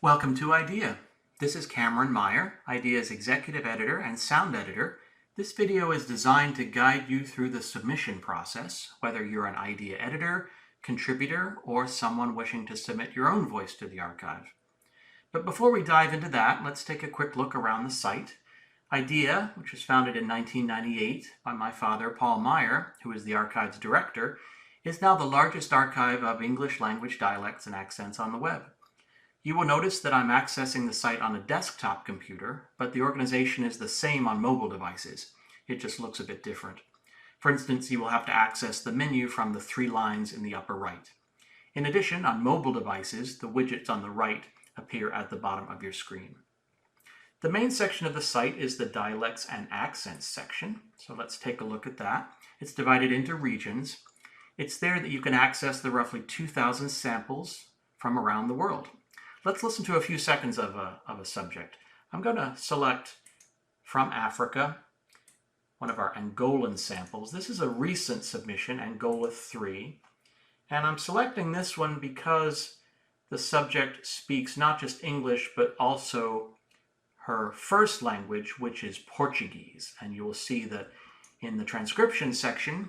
Welcome to IDEA. This is Cameron Meyer, IDEA's executive editor and sound editor. This video is designed to guide you through the submission process, whether you're an IDEA editor, contributor, or someone wishing to submit your own voice to the archive. But before we dive into that, let's take a quick look around the site. IDEA, which was founded in 1998 by my father, Paul Meyer, who is the archive's director, is now the largest archive of English language dialects and accents on the web. You will notice that I'm accessing the site on a desktop computer, but the organization is the same on mobile devices. It just looks a bit different. For instance, you will have to access the menu from the 3 lines in the upper right. In addition, on mobile devices, the widgets on the right appear at the bottom of your screen. The main section of the site is the Dialects and Accents section, so let's take a look at that. It's divided into regions. It's there that you can access the roughly 2,000 samples from around the world. Let's listen to a few seconds of a subject. I'm going to select from Africa, one of our Angolan samples. This is a recent submission, Angola 3. And I'm selecting this one because the subject speaks not just English, but also her first language, which is Portuguese. And you will see that in the transcription section,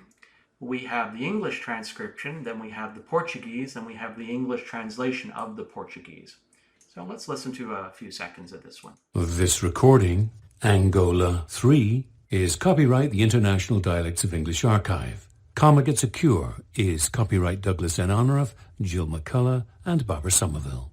we have the English transcription, then we have the Portuguese, and we have the English translation of the Portuguese. So let's listen to a few seconds of this one. This recording, Angola 3, is copyright the International Dialects of English Archive. Comma Gets a Cure is copyright Douglas N. Honorath, Jill McCullough, and Barbara Somerville.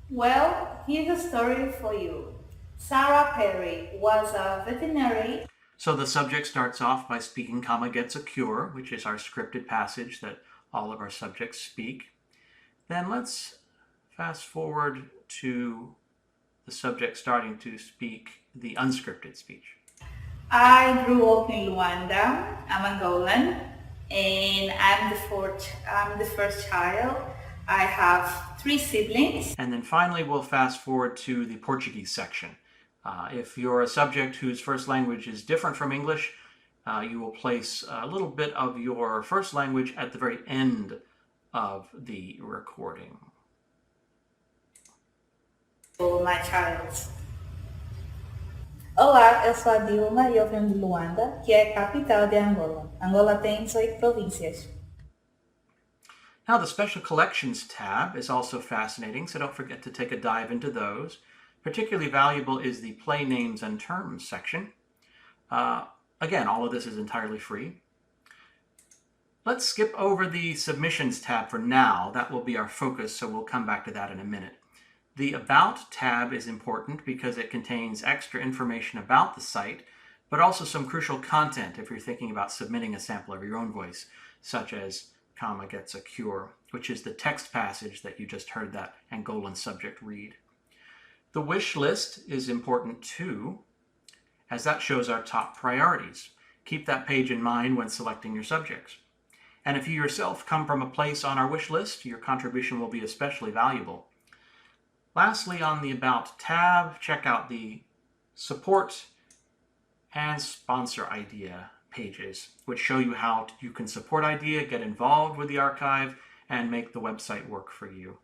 Well, here's a story for you. Sarah Perry was a veterinary. So the subject starts off by speaking Comma Gets a Cure, which is our scripted passage that all of our subjects speak. Then let's fast forward to the subject starting to speak the unscripted speech. I grew up in Luanda. I'm Angolan, and I'm the first child. I have 3 siblings. And then finally, we'll fast forward to the Portuguese section. If you're a subject whose first language is different from English, you will place a little bit of your first language at the very end of the recording. My child. Olá, eu sou a Dilma e eu venho de Luanda, que é a capital de Angola. Angola tem 18 províncias. Now the Special Collections tab is also fascinating, so don't forget to take a dive into those. Particularly valuable is the Play Names and Terms section. Again, all of this is entirely free. Let's skip over the Submissions tab for now. That will be our focus, so we'll come back to that in a minute. The About tab is important because it contains extra information about the site, but also some crucial content if you're thinking about submitting a sample of your own voice, such as Comma Gets a Cure, which is the text passage that you just heard that Angolan subject read. The wish list is important too, as that shows our top priorities. Keep that page in mind when selecting your subjects. And if you yourself come from a place on our wish list, your contribution will be especially valuable. Lastly, on the About tab, check out the Support and Sponsor IDEA pages, which show you how you can support IDEA, get involved with the archive, and make the website work for you.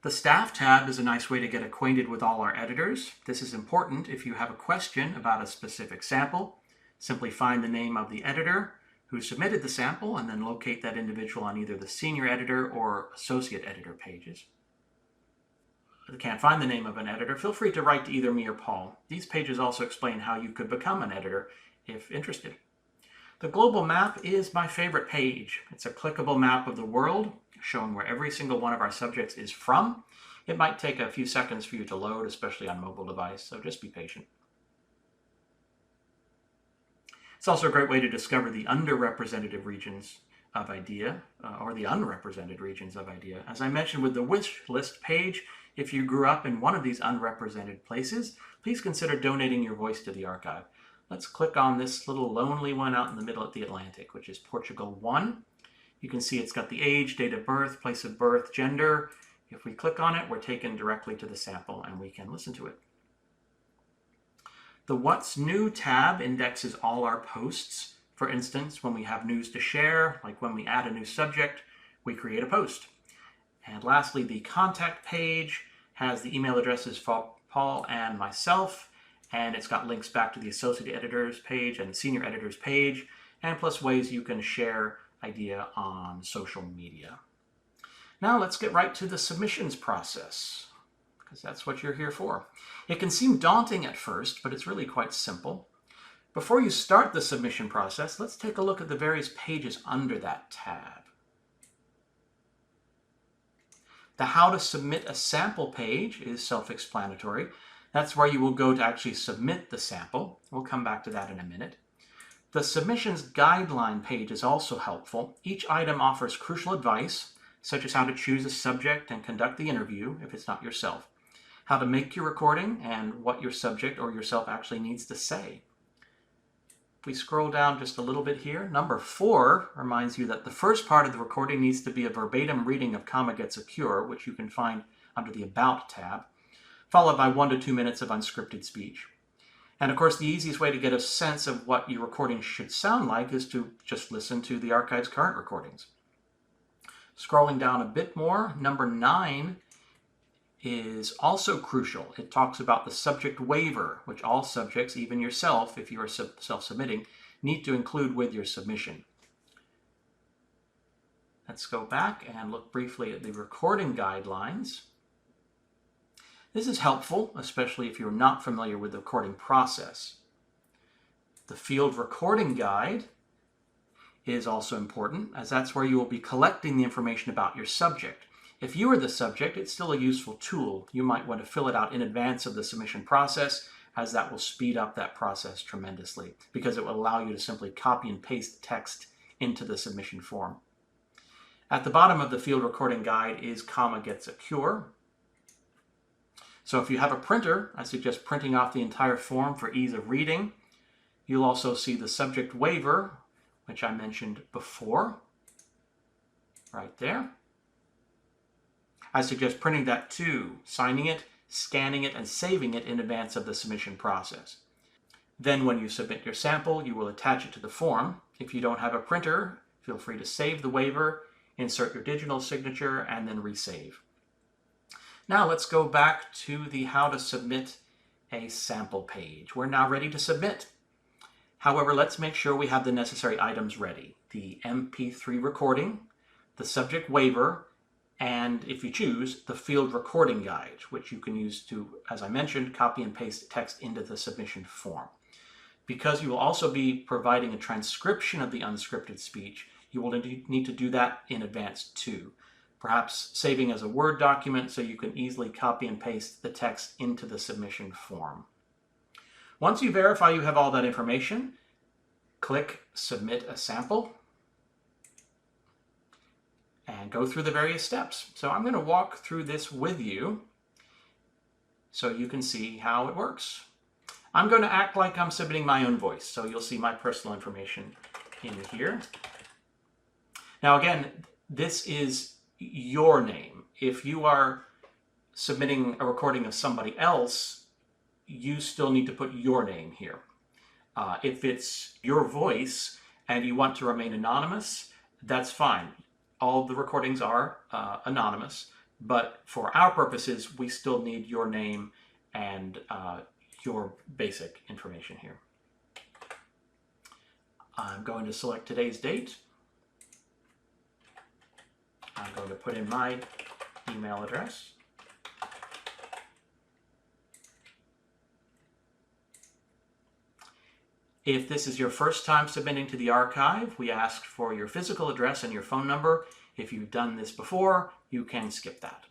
The Staff tab is a nice way to get acquainted with all our editors. This is important if you have a question about a specific sample. Simply find the name of the editor who submitted the sample and then locate that individual on either the senior editor or associate editor pages. If you can't find the name of an editor, feel free to write to either me or Paul. These pages also explain how you could become an editor if interested. The global map is my favorite page. It's a clickable map of the world showing where every single one of our subjects is from. It might take a few seconds for you to load, especially on mobile device, so just be patient. It's also a great way to discover the underrepresented regions of IDEA, or the unrepresented regions of IDEA. As I mentioned with the wish list page, if you grew up in one of these unrepresented places, please consider donating your voice to the archive. Let's click on this little lonely one out in the middle of the Atlantic, which is Portugal 1. You can see it's got the age, date of birth, place of birth, gender. If we click on it, we're taken directly to the sample and we can listen to it. The What's New tab indexes all our posts. For instance, when we have news to share, like when we add a new subject, we create a post. And lastly, the contact page has the email addresses for Paul and myself, and it's got links back to the associate editor's page and the senior editor's page, and plus ways you can share idea on social media. Now let's get right to the submissions process, because that's what you're here for. It can seem daunting at first, but it's really quite simple. Before you start the submission process, let's take a look at the various pages under that tab. The How to Submit a Sample page is self-explanatory. That's where you will go to actually submit the sample. We'll come back to that in a minute. The Submissions Guideline page is also helpful. Each item offers crucial advice, such as how to choose a subject and conduct the interview if it's not yourself, how to make your recording, and what your subject or yourself actually needs to say. If we scroll down just a little bit here, number 4 reminds you that the first part of the recording needs to be a verbatim reading of Comma Gets a Cure, which you can find under the About tab, followed by 1 to 2 minutes of unscripted speech. And of course, the easiest way to get a sense of what your recording should sound like is to just listen to the archive's current recordings. Scrolling down a bit more, number 9 is also crucial. It talks about the subject waiver, which all subjects, even yourself, if you are self-submitting, need to include with your submission. Let's go back and look briefly at the recording guidelines. This is helpful, especially if you're not familiar with the recording process. The Field Recording Guide is also important, as that's where you will be collecting the information about your subject. If you are the subject, it's still a useful tool. You might want to fill it out in advance of the submission process, as that will speed up that process tremendously, because it will allow you to simply copy and paste text into the submission form. At the bottom of the Field Recording Guide is Comma Gets a Cure. So if you have a printer, I suggest printing off the entire form for ease of reading. You'll also see the subject waiver, which I mentioned before, right there. I suggest printing that too, signing it, scanning it, and saving it in advance of the submission process. Then when you submit your sample, you will attach it to the form. If you don't have a printer, feel free to save the waiver, insert your digital signature, and then resave. Now let's go back to the How to Submit a Sample page. We're now ready to submit. However, let's make sure we have the necessary items ready. The MP3 recording, the subject waiver, and if you choose, the Field Recording Guide, which you can use to, as I mentioned, copy and paste text into the submission form. Because you will also be providing a transcription of the unscripted speech, you will need to do that in advance too. Perhaps saving as a Word document so you can easily copy and paste the text into the submission form. Once you verify you have all that information, click Submit a Sample and go through the various steps. So I'm going to walk through this with you so you can see how it works. I'm going to act like I'm submitting my own voice, so you'll see my personal information in here. Now again, this is your name. If you are submitting a recording of somebody else, you still need to put your name here. If it's your voice and you want to remain anonymous, that's fine. All the recordings are anonymous, but for our purposes, we still need your name and your basic information here. I'm going to select today's date. I'm going to put in my email address. If this is your first time submitting to the archive, we ask for your physical address and your phone number. If you've done this before, you can skip that.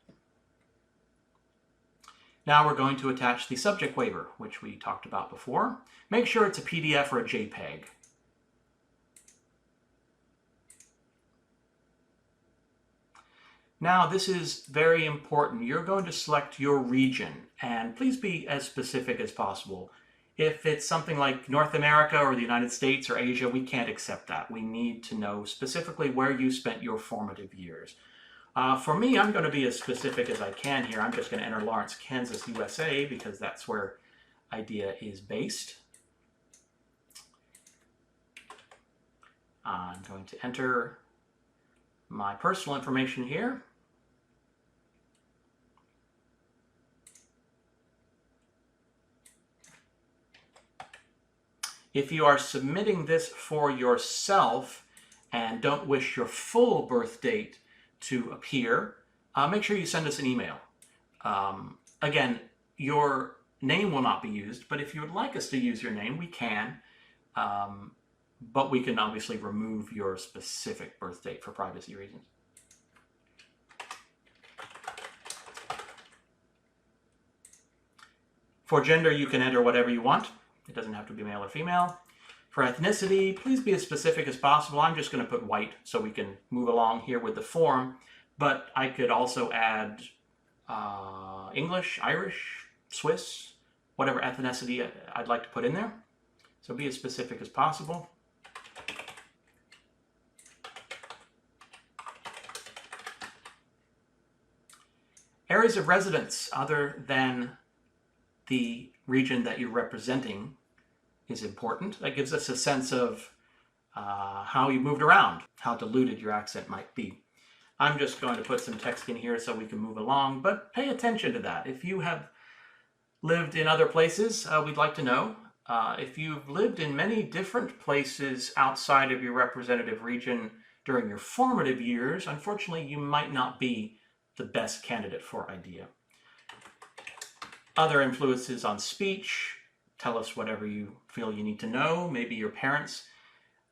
Now we're going to attach the subject waiver, which we talked about before. Make sure it's a PDF or a JPEG. Now this is very important. You're going to select your region, and please be as specific as possible. If it's something like North America or the United States or Asia, we can't accept that. We need to know specifically where you spent your formative years. For me, I'm going to be as specific as I can here. I'm just going to enter Lawrence, Kansas, USA, because that's where IDEA is based. I'm going to enter my personal information here. If you are submitting this for yourself and don't wish your full birth date to appear, make sure you send us an email. Again, your name will not be used, but if you would like us to use your name, we can. But we can obviously remove your specific birth date for privacy reasons. For gender, you can enter whatever you want. It doesn't have to be male or female. For ethnicity, please be as specific as possible. I'm just going to put white so we can move along here with the form. But I could also add English, Irish, Swiss, whatever ethnicity I'd like to put in there. So be as specific as possible. Areas of residence other than the region that you're representing is important. That gives us a sense of how you moved around, how diluted your accent might be. I'm just going to put some text in here so we can move along, but pay attention to that. If you have lived in other places, we'd like to know. If you've lived in many different places outside of your representative region during your formative years, unfortunately, you might not be the best candidate for IDEA. Other influences on speech, tell us whatever you feel you need to know. Maybe your parents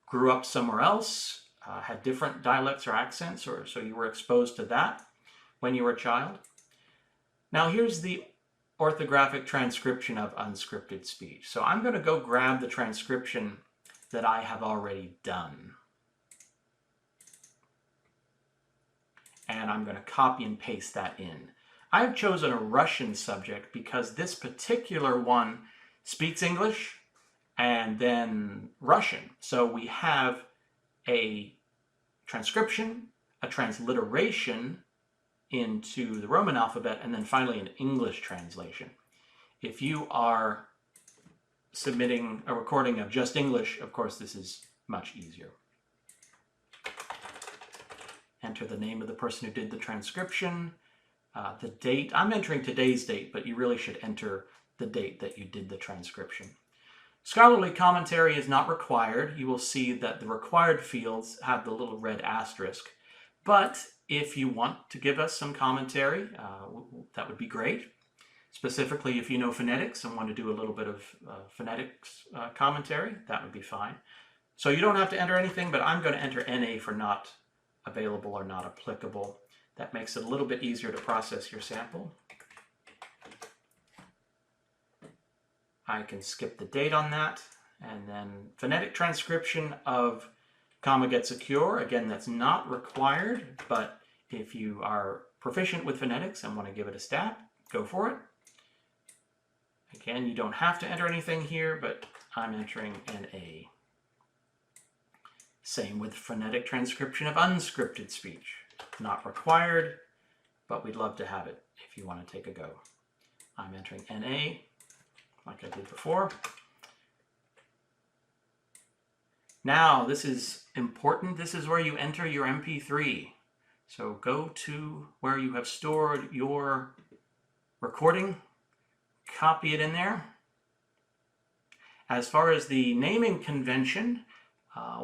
grew up somewhere else, had different dialects or accents, or so you were exposed to that when you were a child. Now here's the orthographic transcription of unscripted speech. So I'm going to go grab the transcription that I have already done. And I'm going to copy and paste that in. I've chosen a Russian subject because this particular one speaks English and then Russian. So we have a transcription, a transliteration into the Roman alphabet, and then finally an English translation. If you are submitting a recording of just English, of course, this is much easier. Enter the name of the person who did the transcription, the date. I'm entering today's date, but you really should enter the date that you did the transcription. Scholarly commentary is not required. You will see that the required fields have the little red asterisk. But if you want to give us some commentary, that would be great. Specifically, if you know phonetics and want to do a little bit of phonetics commentary, that would be fine. So you don't have to enter anything, but I'm going to enter NA for not available or not applicable. That makes it a little bit easier to process your sample. I can skip the date on that, and then phonetic transcription of comma get secure. Again, that's not required, but if you are proficient with phonetics and want to give it a stab, go for it. Again, you don't have to enter anything here, but I'm entering NA. Same with phonetic transcription of unscripted speech. Not required, but we'd love to have it if you want to take a go. I'm entering NA, like I did before. Now, this is important. This is where you enter your MP3. So go to where you have stored your recording, copy it in there. As far as the naming convention,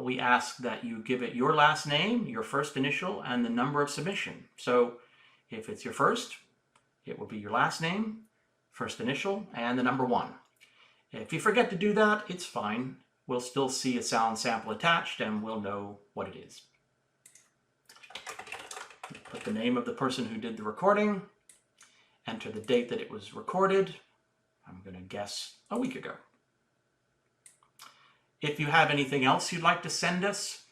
we ask that you give it your last name, your first initial, and the number of submission. So if it's your first, it will be your last name, first initial, and the number 1. If you forget to do that, it's fine. We'll still see a sound sample attached and we'll know what it is. Put the name of the person who did the recording, enter the date that it was recorded. I'm going to guess a week ago. If you have anything else you'd like to send us,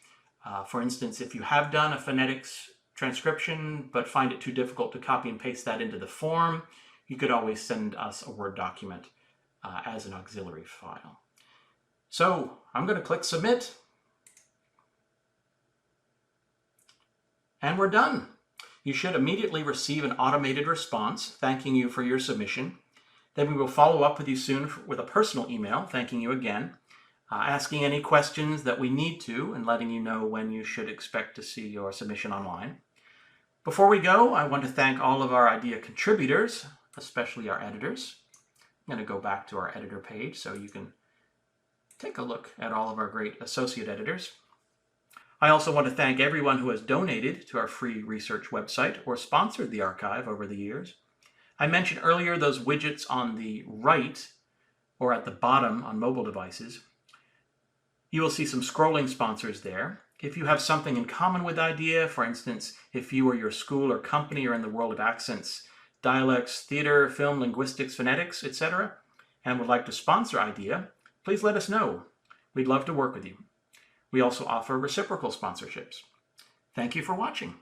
for instance, if you have done a phonetics transcription but find it too difficult to copy and paste that into the form, you could always send us a Word document as an auxiliary file. So I'm going to click Submit. And we're done. You should immediately receive an automated response thanking you for your submission. Then we will follow up with you soon with a personal email thanking you again, asking any questions that we need to, and letting you know when you should expect to see your submission online. Before we go, I want to thank all of our IDEA contributors, especially our editors. I'm going to go back to our editor page so you can take a look at all of our great associate editors. I also want to thank everyone who has donated to our free research website or sponsored the archive over the years. I mentioned earlier those widgets on the right or at the bottom on mobile devices. You will see some scrolling sponsors there. If you have something in common with IDEA, for instance, if you or your school or company are in the world of accents, dialects, theater, film, linguistics, phonetics, etc., and would like to sponsor IDEA, please let us know. We'd love to work with you. We also offer reciprocal sponsorships. Thank you for watching.